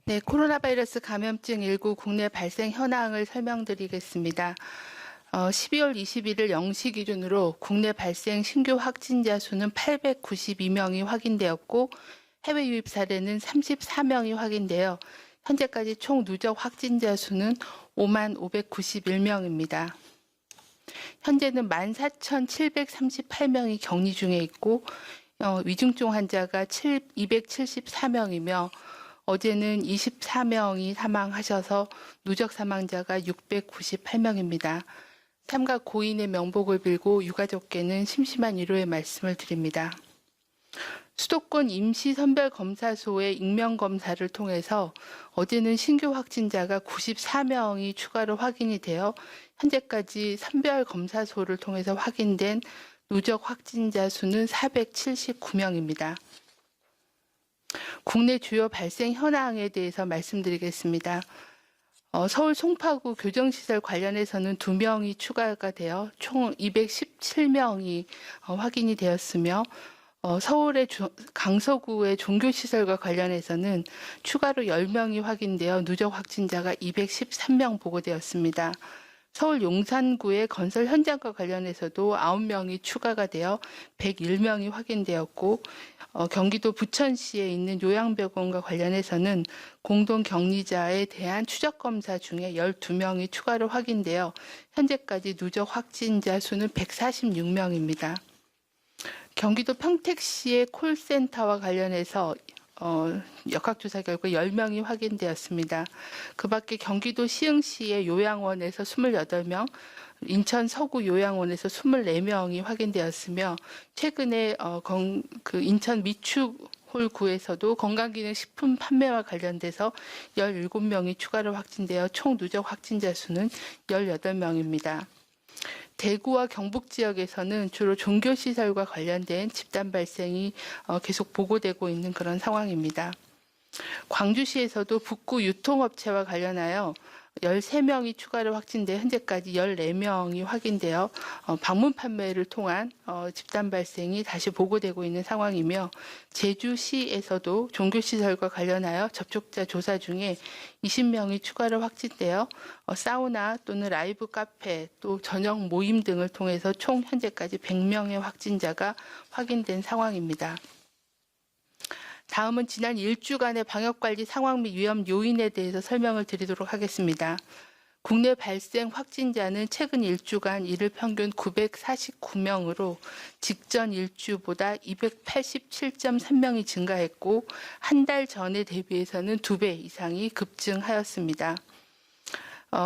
네, 코로나 바이러스 감염증 19 국내 발생 현황을 설명드리겠습니다. 12월 21일 0시 기준으로 국내 발생 신규 확진자 수는 892명이 확인되었고 해외 유입 사례는 34명이 확인되어 현재까지 총 누적 확진자 수는 5만 591명입니다. 현재는 14,738명이 격리 중에 있고 위중증 환자가 274명이며 어제는 24명이 사망하셔서 누적 사망자가 698명입니다. 삼가 고인의 명복을 빌고 유가족께는 심심한 위로의 말씀을 드립니다. 수도권 임시선별검사소의 익명검사를 통해서 어제는 신규 확진자가 94명이 추가로 확인이 되어 현재까지 선별검사소를 통해서 확인된 누적 확진자 수는 479명입니다. 국내 주요 발생 현황에 대해서 말씀드리겠습니다. 서울 송파구 교정시설 관련해서는 2명이 추가가 되어 총 217명이 확인이 되었으며 서울의 강서구의 종교시설과 관련해서는 추가로 10명이 확인되어 누적 확진자가 213명 보고되었습니다. 서울 용산구의 건설 현장과 관련해서도 9명이 추가가 되어 101명이 확인되었고 경기도 부천시에 있는 요양병원과 관련해서는 공동격리자에 대한 추적검사 중에 12명이 추가로 확인되어 현재까지 누적 확진자 수는 146명입니다. 경기도 평택시의 콜센터와 관련해서 역학조사 결과 10명이 확인되었습니다. 그 밖에 경기도 시흥시의 요양원에서 28명, 인천 서구 요양원에서 24명이 확인되었으며 최근에 인천 미추홀구에서도 건강기능식품 판매와 관련돼서 17명이 추가로 확진되어 총 누적 확진자 수는 18명입니다. 대구와 경북 지역에서는 주로 종교시설과 관련된 집단 발생이 계속 보고되고 있는 그런 상황입니다. 광주시에서도 북구 유통업체와 관련하여 13명이 추가로 확진돼 현재까지 14명이 확인되어 방문 판매를 통한 집단 발생이 다시 보고되고 있는 상황이며 제주시에서도 종교시설과 관련하여 접촉자 조사 중에 20명이 추가로 확진되어 사우나 또는 라이브 카페 또 저녁 모임 등을 통해서 총 현재까지 100명의 확진자가 확인된 상황입니다. 다음은 지난 일주간의 방역관리 상황 및 위험 요인에 대해서 설명을 드리도록 하겠습니다. 국내 발생 확진자는 최근 일주간 일일 평균 949명으로 직전 일주보다 287.3명이 증가했고 한 달 전에 대비해서는 2배 이상이 급증하였습니다.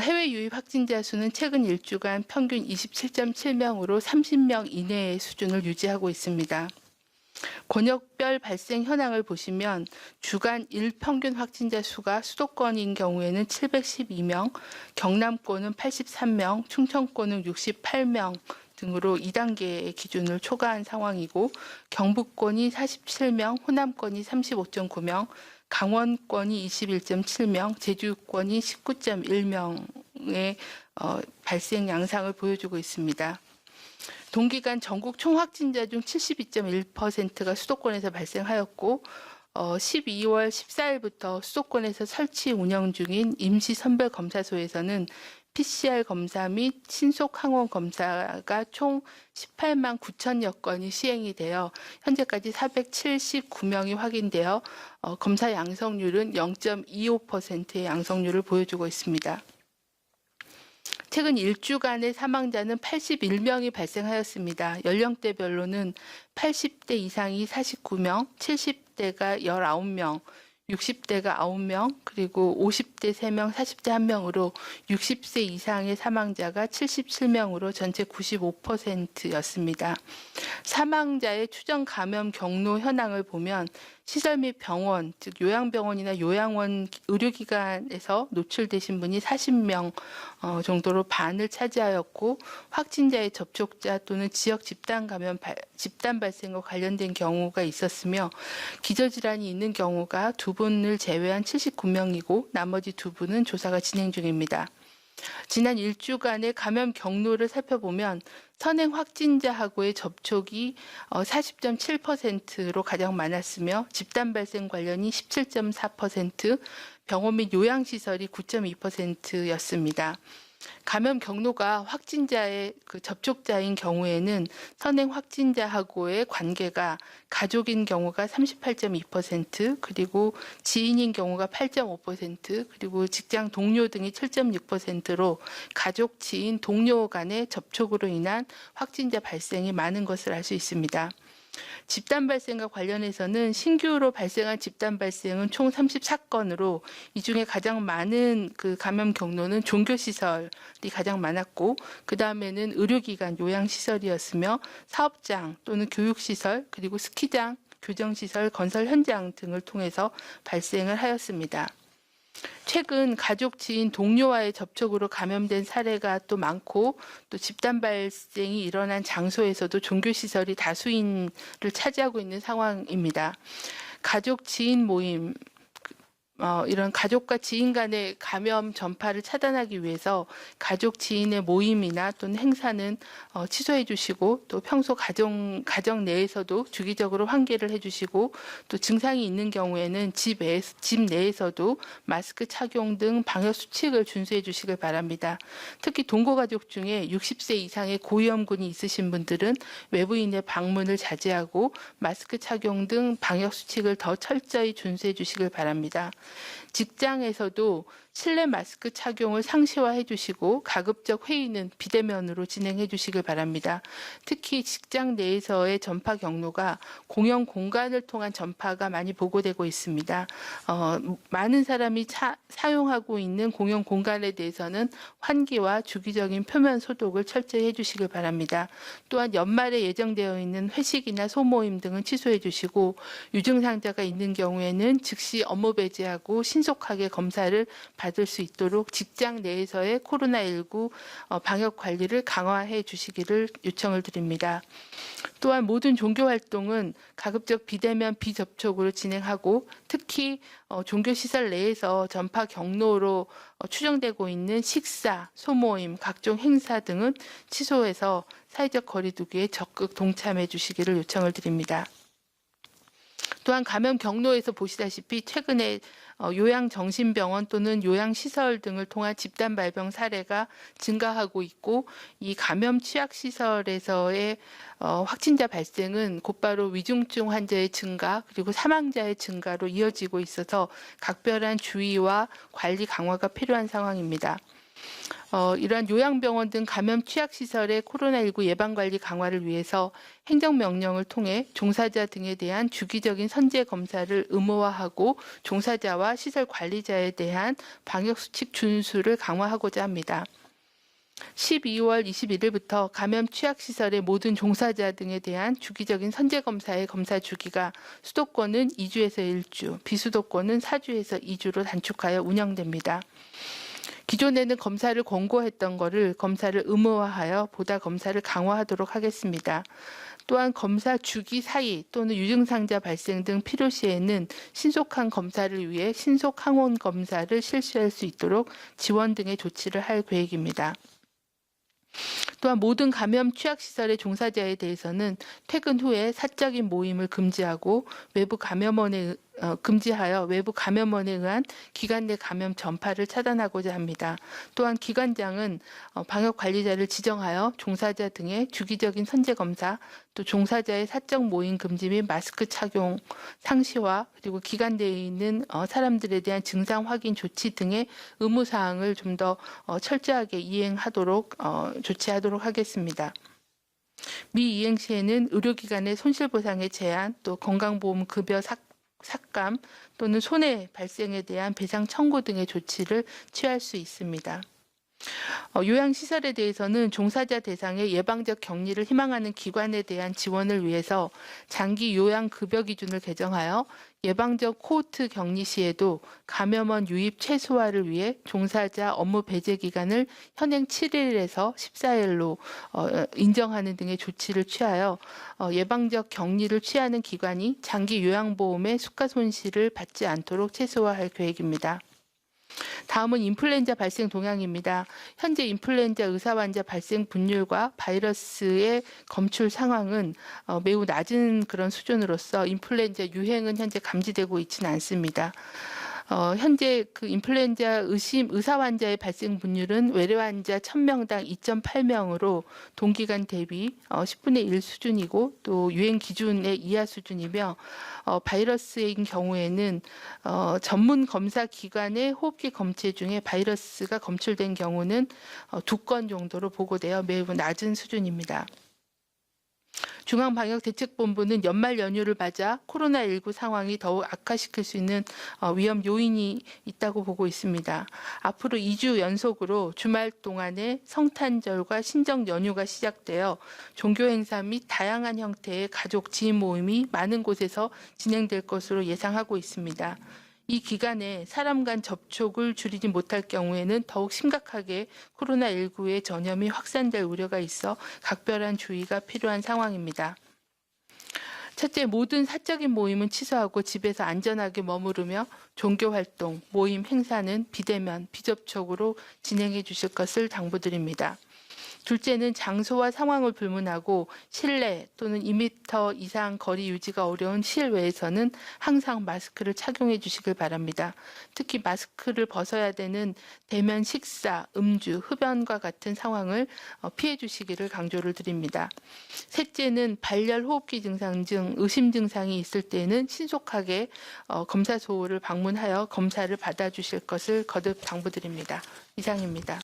해외 유입 확진자 수는 최근 일주간 평균 27.7명으로 30명 이내의 수준을 유지하고 있습니다. 권역별 발생 현황을 보시면 주간 일평균 확진자 수가 수도권인 경우에는 712명, 경남권은 83명, 충청권은 68명 등으로 2단계의 기준을 초과한 상황이고 경북권이 47명, 호남권이 35.9명, 강원권이 21.7명, 제주권이 19.1명의 발생 양상을 보여주고 있습니다. 동기간 전국 총 확진자 중 72.1%가 수도권에서 발생하였고 12월 14일부터 수도권에서 설치 운영 중인 임시선별검사소에서는 PCR 검사 및 신속 항원 검사가 총 18만 9천여 건이 시행이 되어 현재까지 479명이 확인되어 검사 양성률은 0.25%의 양성률을 보여주고 있습니다. 최근 일주간의 사망자는 81명이 발생하였습니다. 연령대별로는 80대 이상이 49명, 70대가 19명, 60대가 9명, 그리고 50대 3명, 40대 1명으로 60세 이상의 사망자가 77명으로 전체 95%였습니다. 사망자의 추정 감염 경로 현황을 보면 시설 및 병원, 즉 요양병원이나 요양원 의료기관에서 노출되신 분이 40명 정도로 반을 차지하였고 확진자의 접촉자 또는 지역 집단 감염 집단 발생과 관련된 경우가 있었으며 기저질환이 있는 경우가 2분을 제외한 79명이고 나머지 2분은 조사가 진행 중입니다. 지난 일주간의 감염 경로를 살펴보면 선행 확진자하고의 접촉이 40.7%로 가장 많았으며 집단 발생 관련이 17.4%, 병원 및 요양시설이 9.2%였습니다. 감염 경로가 확진자의 접촉자인 경우에는 선행 확진자하고의 관계가 가족인 경우가 38.2%, 그리고 지인인 경우가 8.5%, 그리고 직장 동료 등이 7.6%로 가족, 지인, 동료 간의 접촉으로 인한 확진자 발생이 많은 것을 알 수 있습니다. 집단 발생과 관련해서는 신규로 발생한 집단 발생은 총 34건으로 이 중에 가장 많은 감염 경로는 종교시설이 가장 많았고, 그 다음에는 의료기관, 요양시설이었으며 사업장 또는 교육시설, 그리고 스키장, 교정시설, 건설 현장 등을 통해서 발생을 하였습니다. 최근 가족, 지인, 동료와의 접촉으로 감염된 사례가 또 많고, 또 집단 발생이 일어난 장소에서도 종교시설이 다수인을 차지하고 있는 상황입니다. 가족, 지인 모임, 이런 가족과 지인 간의 감염 전파를 차단하기 위해서 가족, 지인의 모임이나 또는 행사는 취소해 주시고, 또 평소 가정 내에서도 주기적으로 환기를 해 주시고, 또 증상이 있는 경우에는 집 내에서도 마스크 착용 등 방역 수칙을 준수해 주시길 바랍니다. 특히 동거가족 중에 60세 이상의 고위험군이 있으신 분들은 외부인의 방문을 자제하고 마스크 착용 등 방역 수칙을 더 철저히 준수해 주시길 바랍니다. 직장에서도 실내 마스크 착용을 상시화해 주시고, 가급적 회의는 비대면으로 진행해 주시길 바랍니다. 특히 직장 내에서의 전파 경로가 공용 공간을 통한 전파가 많이 보고되고 있습니다. 많은 사람이 사용하고 있는 공용 공간에 대해서는 환기와 주기적인 표면 소독을 철저히 해주시길 바랍니다. 또한 연말에 예정되어 있는 회식이나 소모임 등은 취소해 주시고, 유증상자가 있는 경우에는 즉시 업무 배제하고 신속하게 검사를 받을 수 있도록 직장 내에서의 코로나19 방역 관리를 강화해 주시기를 요청을 드립니다. 또한 모든 종교 활동은 가급적 비대면 비접촉으로 진행하고, 특히 종교시설 내에서 전파 경로로 추정되고 있는 식사, 소모임, 각종 행사 등은 취소해서 사회적 거리 두기에 적극 동참해 주시기를 요청을 드립니다. 또한 감염 경로에서 보시다시피 최근에 요양정신병원 또는 요양시설 등을 통한 집단 발병 사례가 증가하고 있고, 이 감염 취약시설에서의 확진자 발생은 곧바로 위중증 환자의 증가, 그리고 사망자의 증가로 이어지고 있어서 각별한 주의와 관리 강화가 필요한 상황입니다. 이러한 요양병원 등 감염 취약시설의 코로나19 예방관리 강화를 위해서 행정명령을 통해 종사자 등에 대한 주기적인 선제 검사를 의무화하고, 종사자와 시설 관리자에 대한 방역수칙 준수를 강화하고자 합니다. 12월 21일부터 감염 취약시설의 모든 종사자 등에 대한 주기적인 선제검사의 검사 주기가 수도권은 2주에서 1주, 비수도권은 4주에서 2주로 단축하여 운영됩니다. 기존에는 검사를 권고했던 것을 검사를 의무화하여 보다 검사를 강화하도록 하겠습니다. 또한 검사 주기 사이 또는 유증상자 발생 등 필요시에는 신속한 검사를 위해 신속 항원 검사를 실시할 수 있도록 지원 등의 조치를 할 계획입니다. 또한 모든 감염 취약시설의 종사자에 대해서는 퇴근 후에 사적인 모임을 금지하고 금지하여 외부 감염원에 의한 기관 내 감염 전파를 차단하고자 합니다. 또한 기관장은 방역관리자를 지정하여 종사자 등의 주기적인 선제검사, 또 종사자의 사적 모임 금지 및 마스크 착용 상시화, 그리고 기관 내에 있는 사람들에 대한 증상 확인 조치 등의 의무사항을 좀 더 철저하게 이행하도록 조치하도록 하겠습니다. 미이행 시에는 의료기관의 손실보상의 제한, 또 건강보험 급여 삭감 또는 손해 발생에 대한 배상 청구 등의 조치를 취할 수 있습니다. 요양시설에 대해서는 종사자 대상의 예방적 격리를 희망하는 기관에 대한 지원을 위해서 장기 요양급여 기준을 개정하여 예방적 코호트 격리 시에도 감염원 유입 최소화를 위해 종사자 업무 배제 기간을 현행 7일에서 14일로 인정하는 등의 조치를 취하여 예방적 격리를 취하는 기관이 장기 요양보험의 수가 손실을 받지 않도록 최소화할 계획입니다. 다음은 인플루엔자 발생 동향입니다. 현재 인플루엔자 의사 환자 발생 분율과 바이러스의 검출 상황은 매우 낮은 그런 수준으로서 인플루엔자 유행은 현재 감지되고 있지는 않습니다. 현재 그 인플루엔자 의사 환자의 발생 분율은 외래 환자 1000명당 2.8명으로 동기간 대비 10분의 1 수준이고 또 유행 기준의 이하 수준이며 바이러스인 경우에는 전문 검사 기관의 호흡기 검체 중에 바이러스가 검출된 경우는 2건 정도로 보고되어 매우 낮은 수준입니다. 중앙방역대책본부는 연말 연휴를 맞아 코로나19 상황이 더욱 악화시킬 수 있는 위험 요인이 있다고 보고 있습니다. 앞으로 2주 연속으로 주말 동안에 성탄절과 신정 연휴가 시작되어 종교 행사 및 다양한 형태의 가족 지인 모임이 많은 곳에서 진행될 것으로 예상하고 있습니다. 이 기간에 사람 간 접촉을 줄이지 못할 경우에는 더욱 심각하게 코로나19의 전염이 확산될 우려가 있어 각별한 주의가 필요한 상황입니다. 첫째, 모든 사적인 모임은 취소하고 집에서 안전하게 머무르며 종교활동, 모임, 행사는 비대면, 비접촉으로 진행해 주실 것을 당부드립니다. 둘째는 장소와 상황을 불문하고 실내 또는 2m 이상 거리 유지가 어려운 실외에서는 항상 마스크를 착용해 주시길 바랍니다. 특히 마스크를 벗어야 되는 대면 식사, 음주, 흡연과 같은 상황을 피해 주시기를 강조를 드립니다. 셋째는 발열 호흡기 증상 등 의심 증상이 있을 때는 신속하게 검사소를 방문하여 검사를 받아주실 것을 거듭 당부드립니다. 이상입니다.